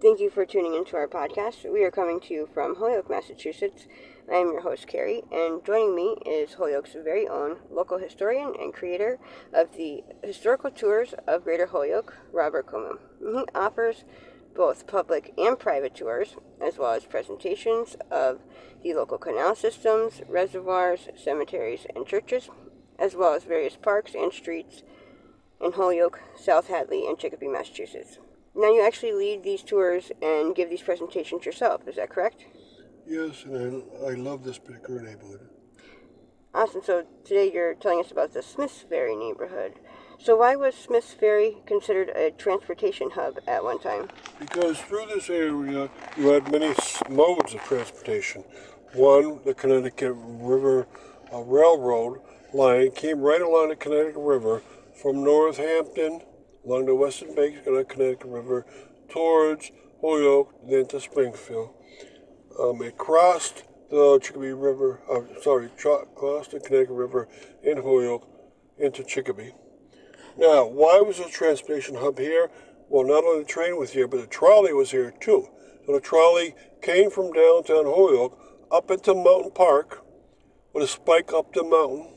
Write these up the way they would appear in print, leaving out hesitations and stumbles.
Thank you for tuning into our podcast. We are coming to you from Holyoke, Massachusetts. I am your host, Carrie, and joining me is Holyoke's very own local historian and creator of the historical tours of Greater Holyoke, Robert Coleman. He offers both public and private tours, as well as presentations of the local canal systems, reservoirs, cemeteries, and churches, as well as various parks and streets in Holyoke, South Hadley, and Chicopee, Massachusetts. Now you actually lead these tours and give these presentations yourself, is that correct? Yes, and I love this particular neighborhood. Awesome. So today you're telling us about the Smiths Ferry neighborhood. So why was Smiths Ferry considered a transportation hub at one time? Because through this area you had many modes of transportation. One, the Connecticut River Railroad line came right along the Connecticut River from Northampton along the western bank of the Connecticut River towards Holyoke, then to Springfield. It crossed the Chicopee River, crossed the Connecticut River in Holyoke into Chicopee. Now, why was the transportation hub here? Well, not only the train was here, but the trolley was here too. So the trolley came from downtown Holyoke up into Mountain Park with a spike up the mountain.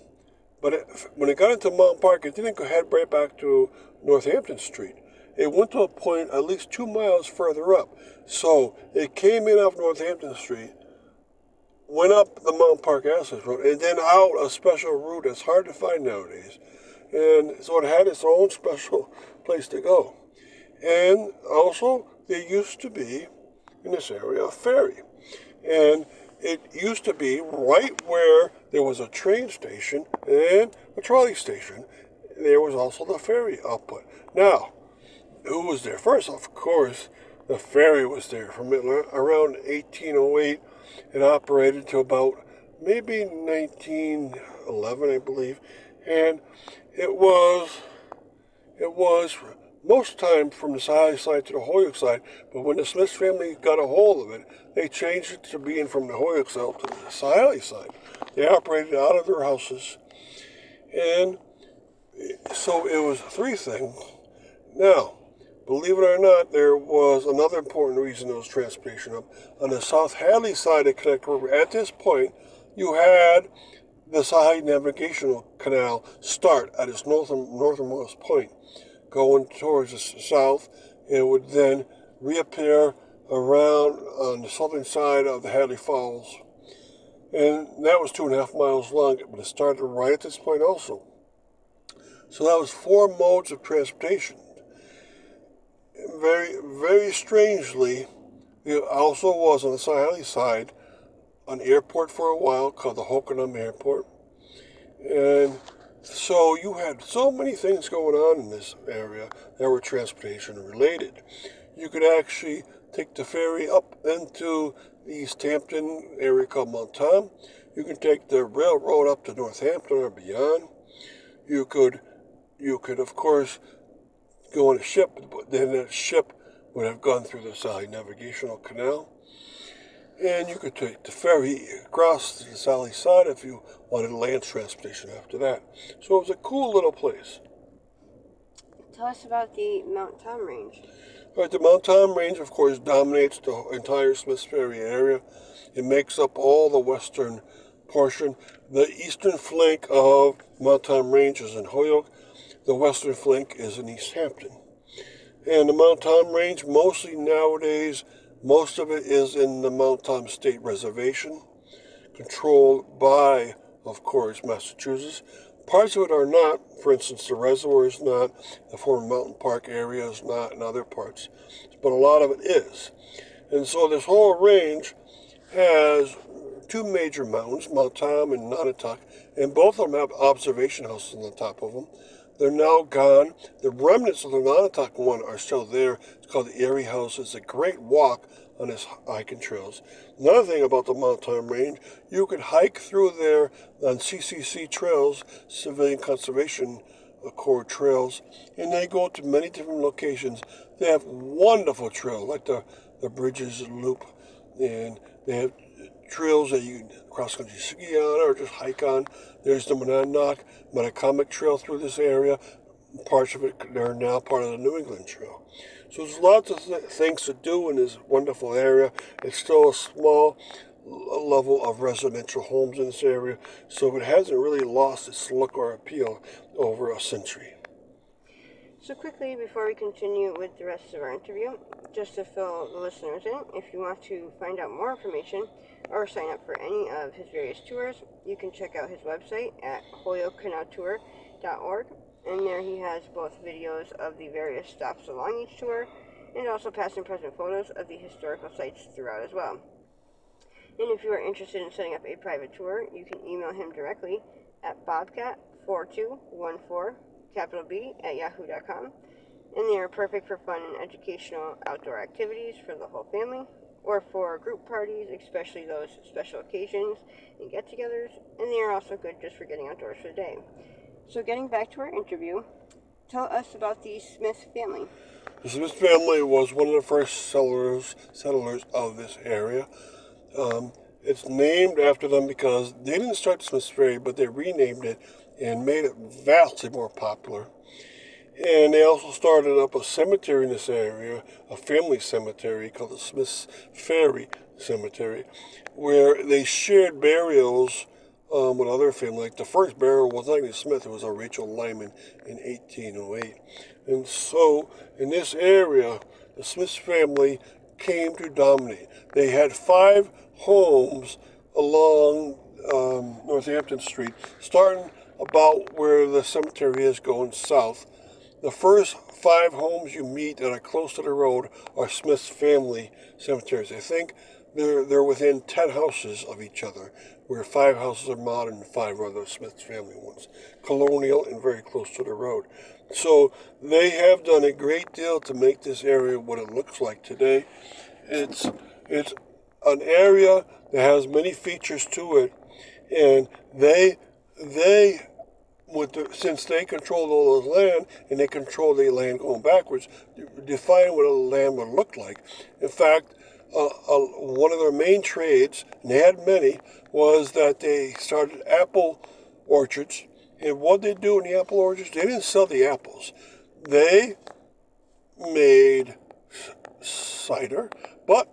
But when it got into Mountain Park, it didn't go head right back to Northampton Street. It went to a point at least 2 miles further up. So it came in off Northampton Street, went up the Mountain Park Access Road, and then out a special route that's hard to find nowadays. And so it had its own special place to go. And also, there used to be, in this area, a ferry. And it used to be right where there was a train station and a trolley station. There was also the ferry output. Now, who was there first? Of course, the ferry was there from around 1808. It operated to about maybe 1911, I believe. And it was most time from the Saheli side to the Holyoke side, but when the Smiths family got a hold of it, they changed it to being from the Holyoke side to the Saheli side. They operated out of their houses, and so it was three things. Now, believe it or not, there was another important reason it was transportation hub. On the South Hadley side of Connecticut River, at this point, you had the Saheli Navigational Canal start at its northernmost point, going towards the south, and it would then reappear around on the southern side of the Hadley Falls. And that was 2.5 miles long, but it started right at this point also. So that was 4 modes of transportation. Very, very strangely, there also was on the Saheli side an airport for a while called the Hokenham Airport. And so you had so many things going on in this area that were transportation related. You could actually take the ferry up into the East Hampton area called Mount Tom. You can take the railroad up to Northampton or beyond. You could of course go on a ship, but then that ship would have gone through the Saheli Navigational Canal. And you could take the ferry across to the Saheli side if you wanted land transportation after that. So it was a cool little place. Tell us about the Mount Tom Range. All right, the Mount Tom Range, of course, dominates the entire Smiths Ferry area. It makes up all the western portion. The eastern flank of Mount Tom Range is in Holyoke. The western flank is in East Hampton. And the Mount Tom Range, mostly nowadays, most of it is in the Mount Tom State Reservation, controlled by, of course, Massachusetts. Parts of it are not. For instance, the reservoir is not, the former Mountain Park area is not, and other parts. But a lot of it is. And so this whole range has 2 major mountains, Mount Tom and Nonotuck, and both of them have observation houses on the top of them. They're now gone. The remnants of the Nonotuck one are still there. It's called the Erie House. It's a great walk on its hiking trails. Another thing about the Mount Tom Range, you could hike through there on CCC trails, Civilian Conservation Corps trails, and they go to many different locations. They have wonderful trails, like the Bridges Loop, and they have trails that you can cross-country ski on or just hike on. There's the Monadnock Metacomic Trail through this area. Parts of it are now part of the New England Trail. So there's lots of things to do in this wonderful area. It's still a small level of residential homes in this area, so it hasn't really lost its look or appeal over a century. So quickly, before we continue with the rest of our interview, just to fill the listeners in, if you want to find out more information or sign up for any of his various tours, you can check out his website at holyokecanaltour.org, and there he has both videos of the various stops along each tour and also past and present photos of the historical sites throughout as well. And if you are interested in setting up a private tour, you can email him directly at bobcat4214 capital B at yahoo.com, and they are perfect for fun and educational outdoor activities for the whole family or for group parties, especially those special occasions and get-togethers, and they are also good just for getting outdoors for the day. So getting back to our interview, tell us about the Smith family. The Smith family was one of the first settlers of this area. It's named after them because they didn't start Smith's Ferry, but they renamed it and made it vastly more popular. And they also started up a cemetery in this area, a family cemetery called the Smith's Ferry Cemetery, where they shared burials with other families. Like the first burial was not even Smith, it was a Rachel Lyman in 1808. And so in this area, the Smith family came to dominate. They had 5 homes along Northampton Street, starting about where the cemetery is going south. The first 5 homes you meet that are close to the road are Smith's family cemeteries. I think they're within 10 houses of each other, where 5 houses are modern and 5 are the Smith's family ones, colonial and very close to the road. So they have done a great deal to make this area what it looks like today. It's an area that has many features to it, and since they controlled all this land and they controlled the land going backwards, define what a land would look like. In fact, one of their main trades, and they had many, was that they started apple orchards. And what they do in the apple orchards, they didn't sell the apples. They made cider, but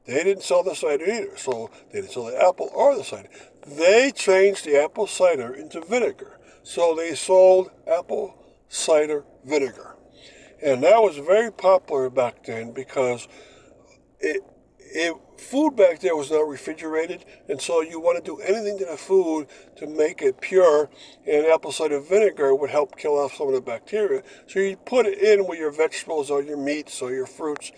they didn't sell the cider either. So they didn't sell the apple or the cider. They changed the apple cider into vinegar. So they sold apple cider vinegar. And that was very popular back then because food back there was not refrigerated, and so you want to do anything to the food to make it pure, and apple cider vinegar would help kill off some of the bacteria. So you put it in with your vegetables or your meats or your fruits,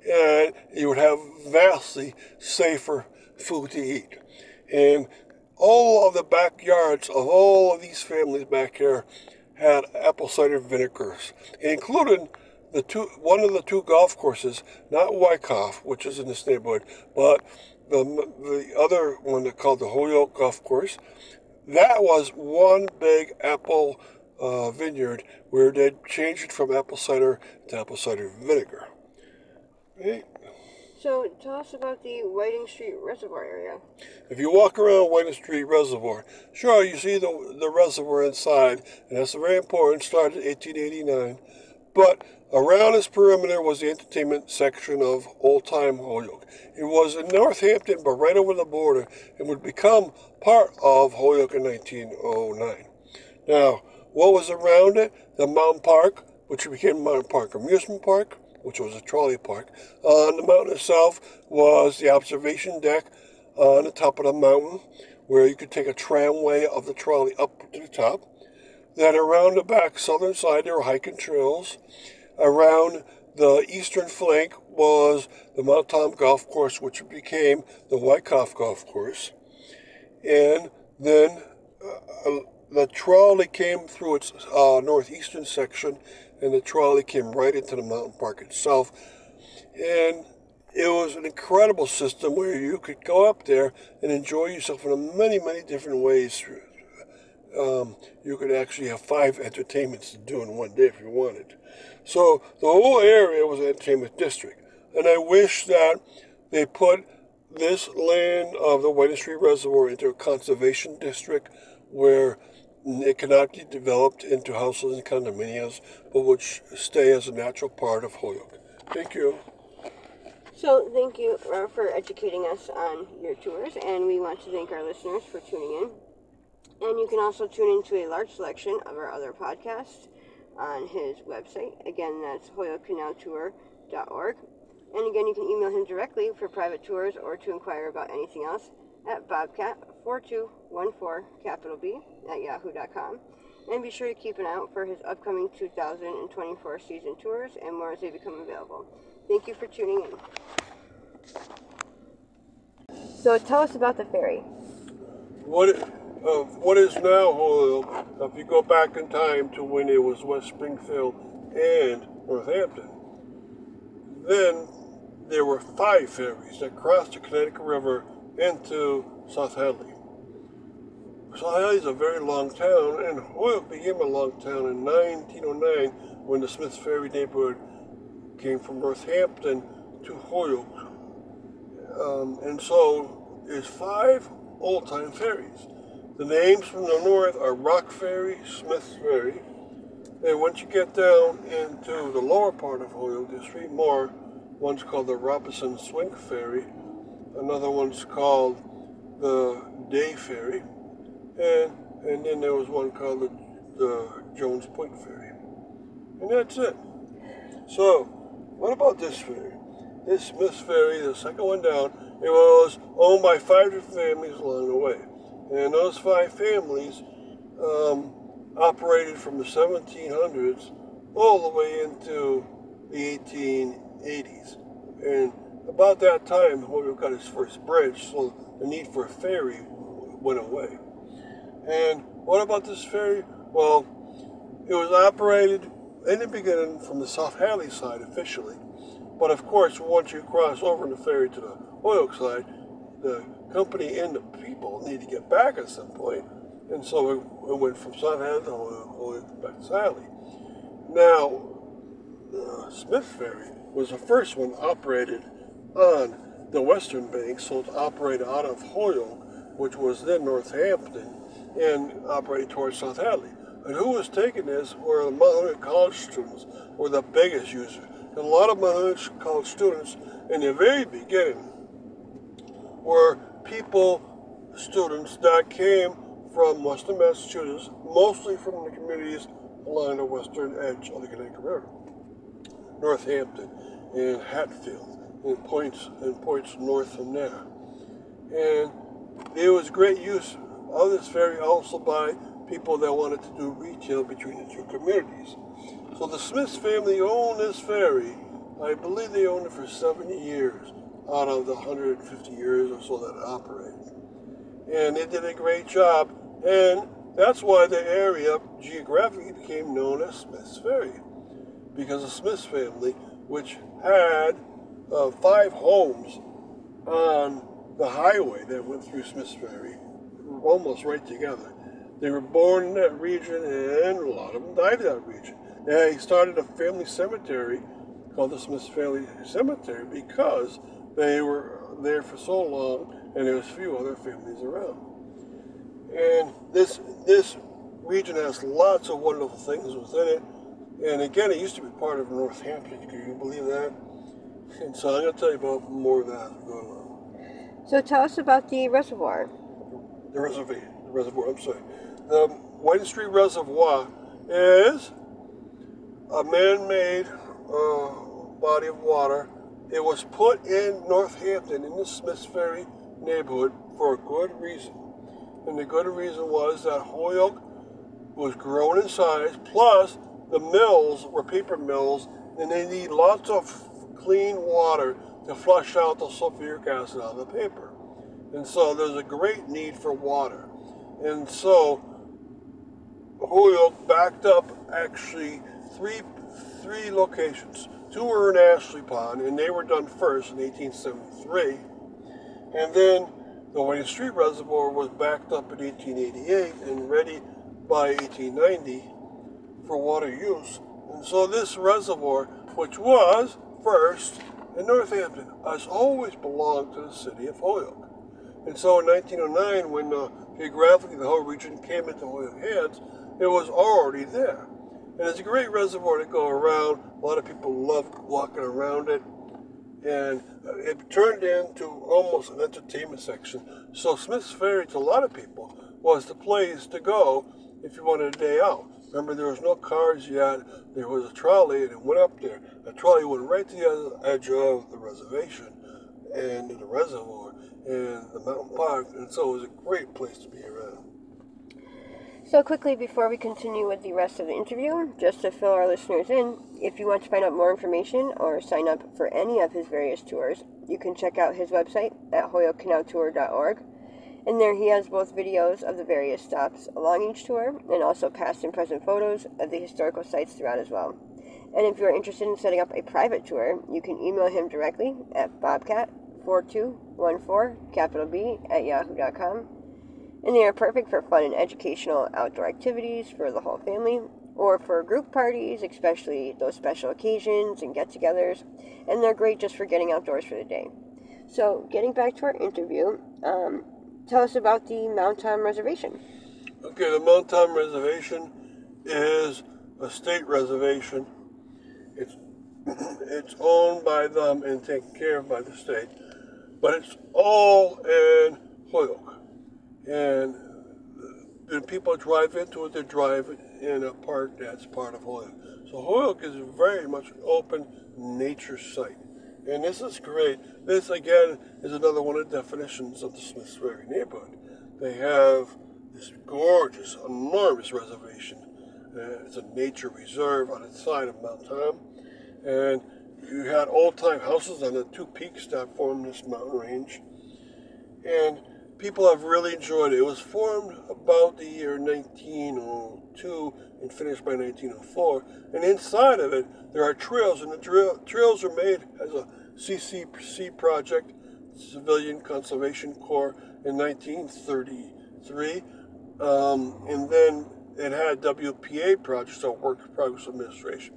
and you would have vastly safer food to eat. And all of the backyards of all of these families back here had apple cider vinegars, including one of the 2 golf courses, not Wyckoff, which is in this neighborhood, but the other one called the Holyoke Golf Course. That was one big apple vineyard where they changed it from apple cider to apple cider vinegar. Right? So tell us about the Whiting Street Reservoir area. If you walk around Whiting Street Reservoir, sure, you see the reservoir inside, and that's very important, started in 1889. But around its perimeter was the entertainment section of Old Time Holyoke. It was in Northampton, but right over the border, and would become part of Holyoke in 1909. Now, what was around it? The Mountain Park, which became Mountain Park Amusement Park, which was a trolley park. On the mountain itself was the observation deck on the top of the mountain, where you could take a tramway of the trolley up to the top. Then around the back southern side, there were hiking trails. Around the eastern flank was the Mount Tom Golf Course, which became the Wyckoff Golf Course. And then the trolley came through its northeastern section, and the trolley came right into the mountain park itself. And it was an incredible system where you could go up there and enjoy yourself in many, many different ways. You could actually have 5 entertainments to do in one day if you wanted. So the whole area was an entertainment district. And I wish that they put this land of the Whiting Street Reservoir into a conservation district where it cannot be developed into houses and condominiums, but would stay as a natural part of Holyoke. Thank you. So thank you for educating us on your tours, and we want to thank our listeners for tuning in. And you can also tune into a large selection of our other podcasts on his website. Again, that's hoyokecanaltour.org. And again, you can email him directly for private tours or to inquire about anything else at bobcat4214 at yahoo.com. And be sure to keep an eye out for his upcoming 2024 season tours and more as they become available. Thank you for tuning in. So tell us about the ferry. What is now Holyoke, if you go back in time to when it was West Springfield and Northampton, then there were 5 ferries that crossed the Connecticut River into South Hadley. South Hadley is a very long town, and Holyoke became a long town in 1909 when the Smiths Ferry neighborhood came from Northampton to Holyoke. And so there's 5 old-time ferries. The names from the north are Rock Ferry, Smiths Ferry, and once you get down into the lower part of Holyoke, there's 3 more. One's called the Robinson Swing Ferry, another one's called the Day Ferry, and then there was one called the Jones Point Ferry. And that's it. So, what about this ferry? This Smiths Ferry, the second one down, it was owned by 5 different families along the way. And those 5 families operated from the 1700s all the way into the 1880s. And about that time, Holyoke got its first bridge, so the need for a ferry went away. And what about this ferry? Well, it was operated in the beginning from the South Hadley side officially. But of course, once you cross over in the ferry to the Holyoke side, the company and the people need to get back at some point. And so it went from South Hadley to Holyoke back to South Hadley. Now, the Smith Ferry was the first one operated on the western bank, so it operated out of Holyoke, which was then Northampton, and operated towards South Hadley. And who was taking this were the Mount College students, were the biggest users. And a lot of Mount College students in the very beginning were students that came from Western Massachusetts, mostly from the communities along the western edge of the Connecticut River. Northampton and Hatfield and points north from there. And there was great use of this ferry also by people that wanted to do retail between the 2 communities. So the Smiths family owned this ferry. I believe they owned it for 70 years out of the 150 years or so that it operated. And they did a great job, and that's why the area geographically became known as Smiths Ferry, because the Smiths family, which had 5 homes on the highway that went through Smiths Ferry, almost right together. They were born in that region, and a lot of them died in that region. They started a family cemetery called the Smiths Family Cemetery because they were there for so long, and there was few other families around. And this region has lots of wonderful things within it. And again, it used to be part of Northampton. Can you believe that? And so I'm going to tell you about more of that going on. So tell us about the reservoir. The White Street Reservoir is a man-made body of water. It was put in Northampton in the Smiths Ferry neighborhood for a good reason. And the good reason was that Holyoke was growing in size, plus the mills were paper mills, and they need lots of clean water to flush out the sulfuric acid out of the paper. And so there's a great need for water. And so Holyoke backed up actually three locations. 2 were in Ashley Pond, and they were done first in 1873. And then the White Street Reservoir was backed up in 1888 and ready by 1890 for water use. And so this reservoir, which was first in Northampton, has always belonged to the city of Holyoke. And so in 1909, when geographically the whole region came into Holyoke hands, it was already there. And it's a great reservoir to go around. A lot of people love walking around it. And it turned into almost an entertainment section. So Smith's Ferry, to a lot of people, was the place to go if you wanted a day out. Remember, there was no cars yet. There was a trolley, and it went up there. The trolley went right to the other edge of the reservation and the reservoir and the mountain park. And so it was a great place to be around. So quickly before we continue with the rest of the interview, just to fill our listeners in, if you want to find out more information or sign up for any of his various tours, you can check out his website at holyokecanaltour.org. And there he has both videos of the various stops along each tour and also past and present photos of the historical sites throughout as well. And if you're interested in setting up a private tour, you can email him directly at bobcat4214, and they are perfect for fun and educational outdoor activities for the whole family, or for group parties, especially those special occasions and get-togethers, and they're great just for getting outdoors for the day. So, getting back to our interview, tell us about the Mount Tom Reservation. Okay, the Mount Tom Reservation is a state reservation. It's owned by them and taken care of by the state, but it's all in Holyoke. And when people drive into it, they drive in a park that's part of Holyoke. So Holyoke is very much an open nature site. And this is great. This, again, is another one of the definitions of the Smiths Ferry neighborhood. They have this gorgeous, enormous reservation. It's a nature reserve on the side of Mount Tom. And you had old-time houses on the two peaks that form this mountain range. And people have really enjoyed it. It was formed about the year 1902 and finished by 1904. And inside of it, there are trails, and the trails are made as a CCC project, Civilian Conservation Corps, in 1933. And then it had WPA projects, or Work Progress Administration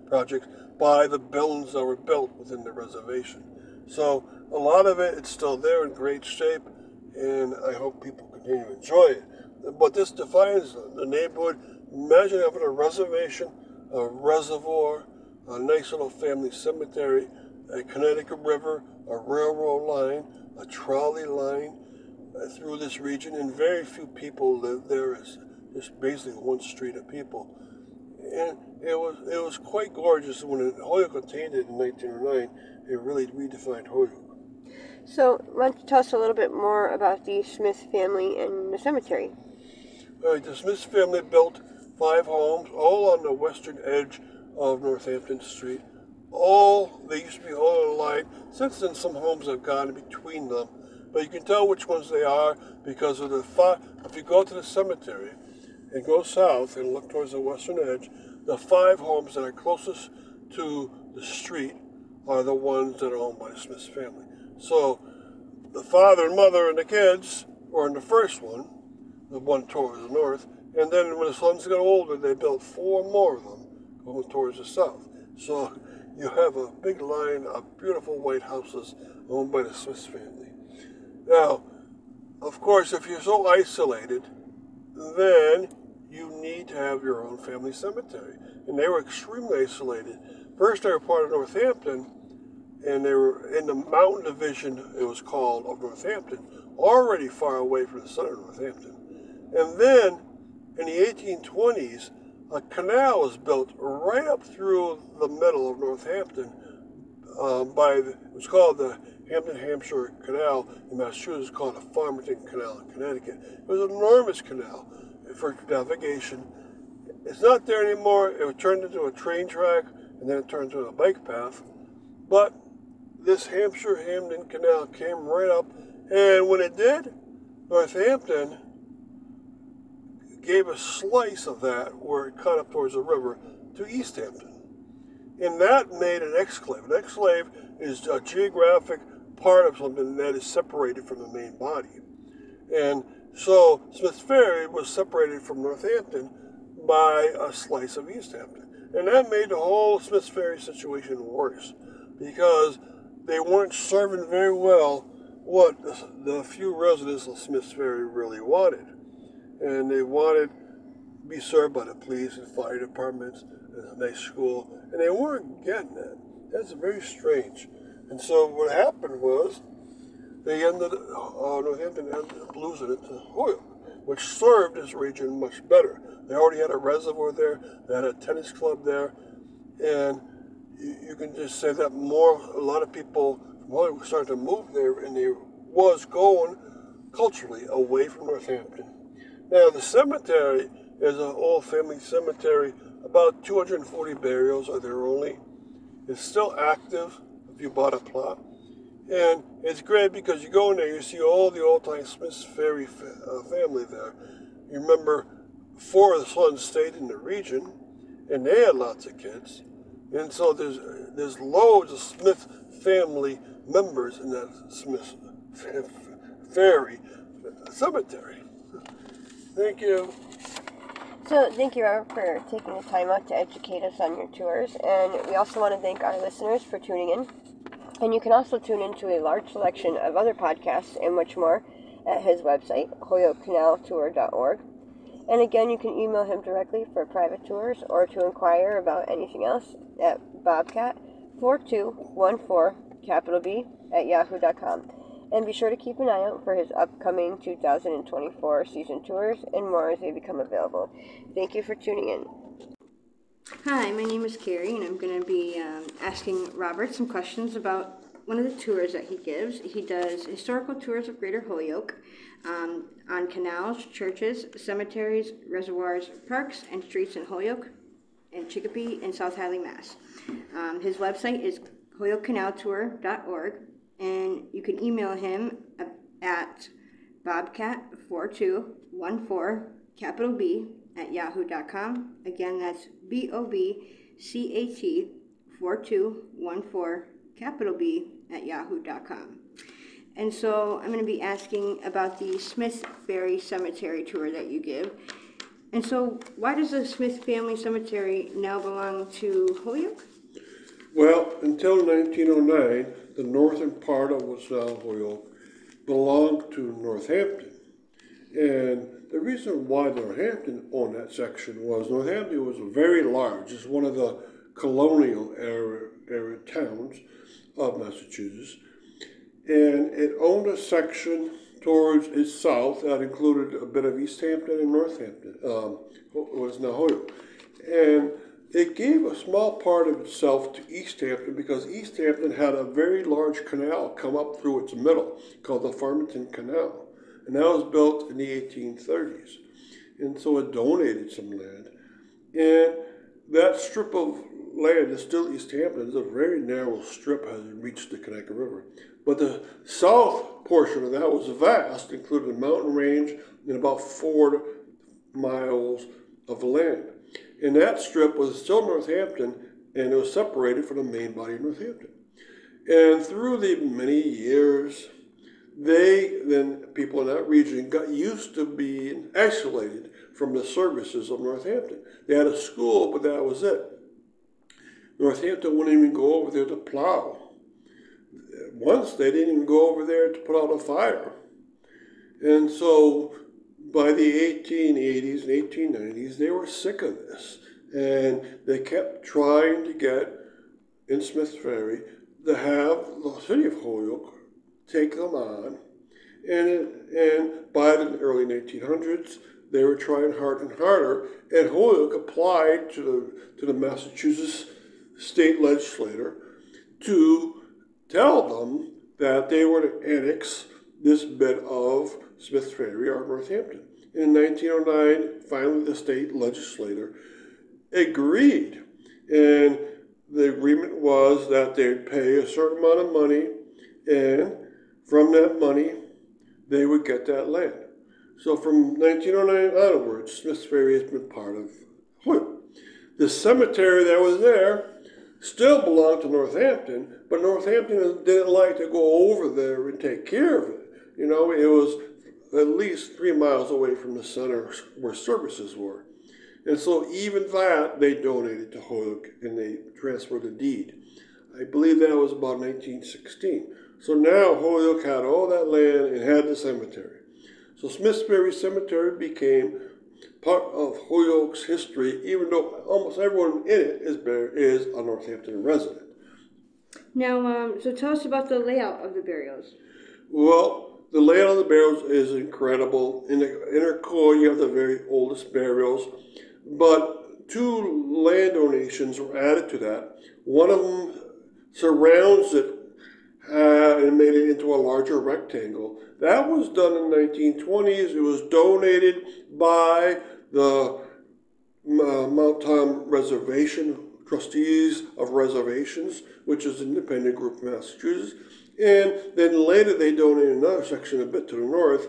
projects, by the buildings that were built within the reservation. So a lot of it, it's still there in great shape, and I hope people continue to enjoy it. But this defines the neighborhood. Imagine having a reservation, a reservoir, a nice little family cemetery, a Connecticut River, a railroad line, a trolley line through this region, and very few people live there. It's just basically one street of people. And it was quite gorgeous when Holyoke attained it in 1909. It really redefined Holyoke. So, why don't you tell us a little bit more about the Smith family and the cemetery? All right, the Smith family built 5 homes, all on the western edge of Northampton Street. They used to be all in a line. Since then, some homes have gone in between them. But you can tell which ones they are because of the if you go to the cemetery and go south and look towards the western edge, the 5 homes that are closest to the street are the ones that are owned by the Smith family. So the father and mother and the kids were in the first one, the one towards the north, and then when the sons got older, they built 4 more of them going towards the south. So you have a big line of beautiful white houses owned by the Smith family. Now, of course, if you're so isolated, then you need to have your own family cemetery. And they were extremely isolated. First, they were part of Northampton, and they were in the mountain division, it was called, of Northampton, already far away from the center of Northampton. And then, in the 1820s, a canal was built right up through the middle of Northampton it was called the Hampshire Canal. In Massachusetts, called the Farmington Canal in Connecticut. It was an enormous canal for navigation. It's not there anymore. It was turned into a train track, and then it turned into a bike path. But this Hampshire-Hamden Canal came right up, and when it did, Northampton gave a slice of that where it cut up towards the river to East Hampton. And that made an exclave. An exclave is a geographic part of something that is separated from the main body. And so Smiths Ferry was separated from Northampton by a slice of East Hampton. And that made the whole Smiths Ferry situation worse because they weren't serving very well what the few residents of Smiths Ferry really wanted. And they wanted be served by the police and fire departments, and a nice school, and they weren't getting that. That's very strange. And so what happened was Northampton ended up losing it to Holyoke, which served this region much better. They already had a reservoir there, they had a tennis club there, and you can just say that a lot of people from Holyoke started to move there, and they was going culturally away from Northampton. Now the cemetery is an old family cemetery. About 240 burials are there only. It's still active if you bought a plot. And it's great because you go in there, you see all the old-time Smith's Ferry family there. You remember 4 of the sons stayed in the region, and they had lots of kids. And so there's loads of Smith family members in that Smith Ferry cemetery. Thank you. So thank you, Robert, for taking the time out to educate us on your tours. And we also want to thank our listeners for tuning in. And you can also tune into a large selection of other podcasts and much more at his website, holyokecanaltour.org. And again, you can email him directly for private tours or to inquire about anything else at bobcat4214, at yahoo.com. And be sure to keep an eye out for his upcoming 2024 season tours and more as they become available. Thank you for tuning in. Hi, my name is Carrie, and I'm going to be asking Robert some questions about one of the tours that he gives. He does historical tours of Greater Holyoke on canals, churches, cemeteries, reservoirs, parks, and streets in Holyoke and Chicopee and South Hadley, Mass. His website is holyokecanaltour.org, and you can email him at bobcat4214, at yahoo.com. Again, that's BOBCAT4214, at yahoo.com. And so I'm going to be asking about the Smith Ferry Cemetery tour that you give. And so why does the Smith family cemetery now belong to Holyoke? Well, until 1909, the northern part of what's now Holyoke belonged to Northampton. And the reason why Northampton owned that section was Northampton was very large. It's one of the colonial era towns of Massachusetts. And it owned a section towards its south that included a bit of East Hampton and Northampton, was now Holyoke. And it gave a small part of itself to East Hampton because East Hampton had a very large canal come up through its middle called the Farmington Canal. And that was built in the 1830s. And so it donated some land. And that strip of land is still East Hampton. It's a very narrow strip as it reached the Connecticut River. But the south portion of that was vast, included a mountain range and about 4 miles of land. And that strip was still Northampton, and it was separated from the main body of Northampton. And through the many years, people in that region got used to being isolated from the services of Northampton. They had a school, but that was it. Northampton wouldn't even go over there to plow. Once they didn't even go over there to put out a fire. And so by the 1880s and 1890s, they were sick of this. And they kept trying to get, in Smith Ferry, to have the city of Holyoke take them on. And by the early 1900s, they were trying harder and harder. And Holyoke applied to the Massachusetts state legislature to tell them that they were to annex this bit of Smith Ferry or Northampton. In 1909, finally the state legislature agreed. And the agreement was that they'd pay a certain amount of money, and from that money, they would get that land. So from 1909 onwards, Smith Ferry has been part of Holyoke. The cemetery that was there still belonged to Northampton, but Northampton didn't like to go over there and take care of it. You know, it was at least 3 miles away from the center where services were. And so even that, they donated to Holyoke and they transferred the deed. I believe that was about 1916. So now Holyoke had all that land and had the cemetery. So Smith Ferry Cemetery became part of Holyoke's history, even though almost everyone in it is a Northampton resident. Now, so tell us about the layout of the burials. Well, the layout of the burials is incredible. In the inner core, you have the very oldest burials, but 2 land donations were added to that. One of them surrounds it and made it into a larger rectangle. That was done in the 1920s. It was donated by the Mount Tom Reservation Trustees of Reservations, which is an independent group from Massachusetts. And then later they donated another section a bit to the north,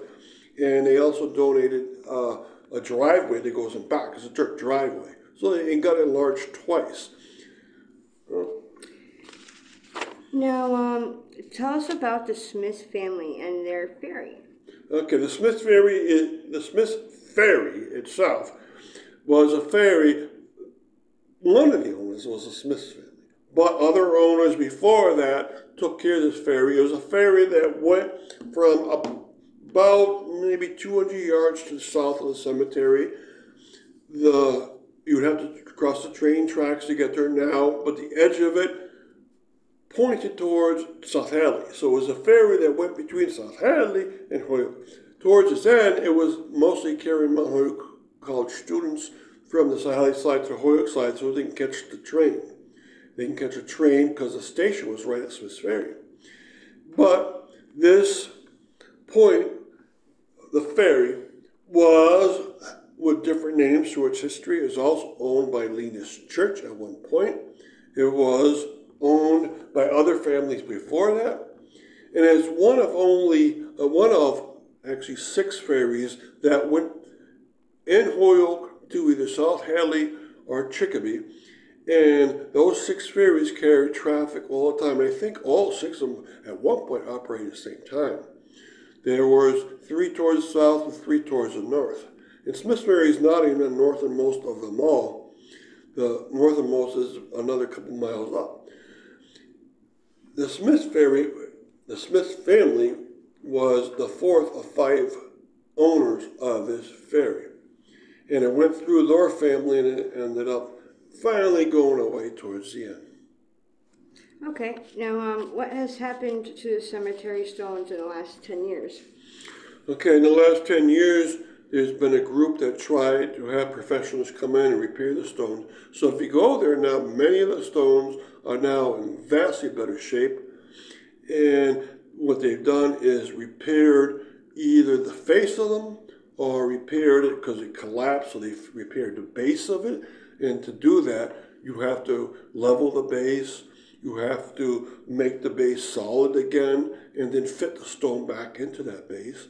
and they also donated a driveway that goes in back. It's a dirt driveway. So they got enlarged twice. Now, tell us about the Smith family and their ferry. Okay, the Smith ferry itself was a ferry. One of the owners was the Smith family, but other owners before that took care of this ferry. It was a ferry that went from about maybe 200 yards to the south of the cemetery. You would have to cross the train tracks to get there now, but the edge of it pointed towards South Hadley. So it was a ferry that went between South Hadley and Holyoke. Towards its end, it was mostly carrying Mount Holyoke College students from the South Hadley side to the Holyoke side so they can catch the train. They can catch a train because the station was right at Smith's Ferry. But this point, the ferry, was, with different names through its history, is also owned by Linus Church at one point. It was owned by other families before that, and it's one of actually 6 ferries that went in Holyoke to either South Hadley or Chicopee, and those 6 ferries carried traffic all the time. And I think all 6 of them at one point operated at the same time. There was 3 towards the south and 3 towards the north. And Smith's Ferry is not even the northernmost of them all. The northernmost is another couple miles up. The Smith family was the 4th of 5 owners of this ferry. And it went through their family and it ended up finally going away towards the end. Okay, now what has happened to the cemetery stones in the last 10 years? Okay, in the last 10 years, there's been a group that tried to have professionals come in and repair the stones. So if you go there now, many of the stones are now in vastly better shape. And what they've done is repaired either the face of them or repaired it because it collapsed, so they've repaired the base of it. And to do that, you have to level the base, you have to make the base solid again, and then fit the stone back into that base.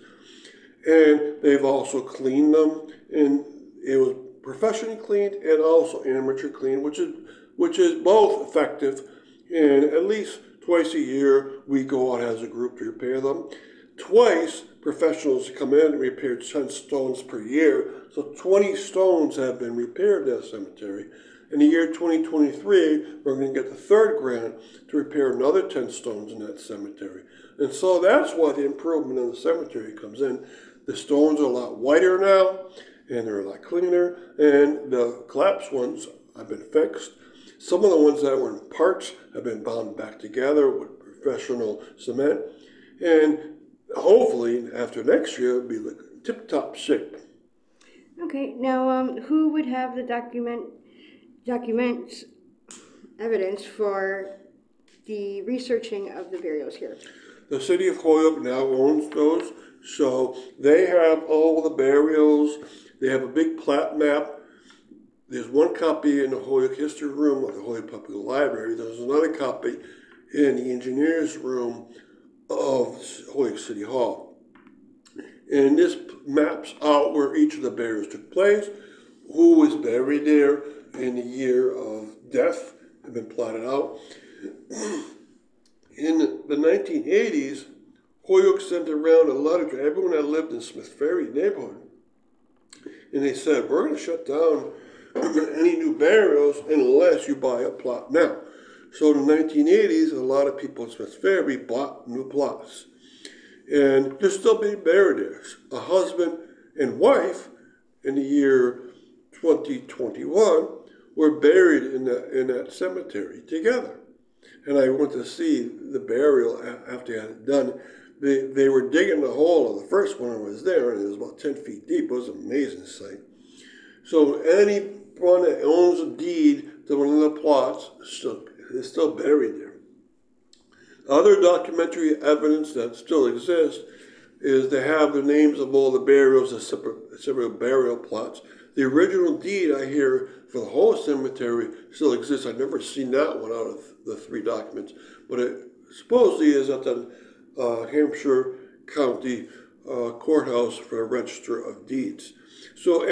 And they've also cleaned them, and it was professionally cleaned and also amateur cleaned, which is both effective. And at least twice a year, we go out as a group to repair them. Twice, professionals come in and repair 10 stones per year. So 20 stones have been repaired at the cemetery. In the year 2023, we're going to get the 3rd grant to repair another 10 stones in that cemetery. And so that's why the improvement in the cemetery comes in. The stones are a lot whiter now, and they're a lot cleaner, and the collapsed ones have been fixed. Some of the ones that were in parts have been bound back together with professional cement, and hopefully after next year it'll be like tip-top shape. Okay, now who would have the documents evidence for the researching of the burials here? The city of Holyoke now owns those, so they have all the burials. They have a big plat map. There's one copy in the Holyoke History Room of the Holyoke Public Library. There's another copy in the engineer's room of Holyoke City Hall. And this maps out where each of the burials took place, who was buried there in the year of death, have been plotted out. In the 1980s, Holyoke sent around a letter to everyone that lived in Smith Ferry neighborhood. And they said, we're going to shut down any new burials unless you buy a plot now. So in the 1980s, a lot of people in Smith Ferry bought new plots. And they're still being buried there. A husband and wife in the year 2021 were buried in that cemetery together. And I went to see the burial after I had it done. They were digging the hole, and the first one was there, and it was about 10 feet deep. It was an amazing sight. So anyone that owns a deed to one of the plots is still buried there. Other documentary evidence that still exists is they have the names of all the burials as separate burial plots. The original deed I hear for the whole cemetery still exists. I've never seen that one out of the 3 documents, but it supposedly is at the Hampshire County Courthouse for the Register of Deeds. So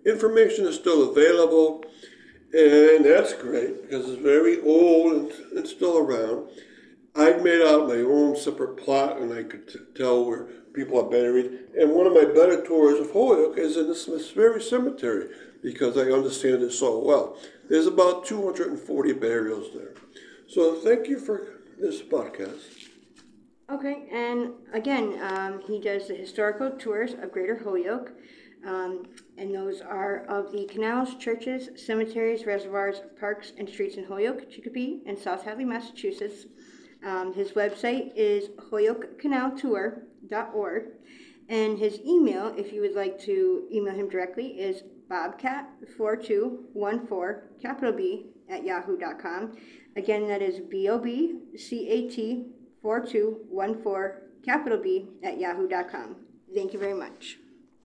information is still available, and that's great because it's very old and still around. I've made out my own separate plot, and I could tell where people are buried. And one of my better tours of Holyoke is in this very cemetery because I understand it so well. There's about 240 burials there. So thank you for this podcast. Okay, and again, he does the historical tours of Greater Holyoke, and those are of the canals, churches, cemeteries, reservoirs, parks, and streets in Holyoke, Chicopee, and South Hadley, Massachusetts. His website is holyokecanaltour.org, and his email, if you would like to email him directly, is bobcat4214, capital B, at yahoo.com. Again, that is BOBCAT4214, capital B, at yahoo.com. Thank you very much.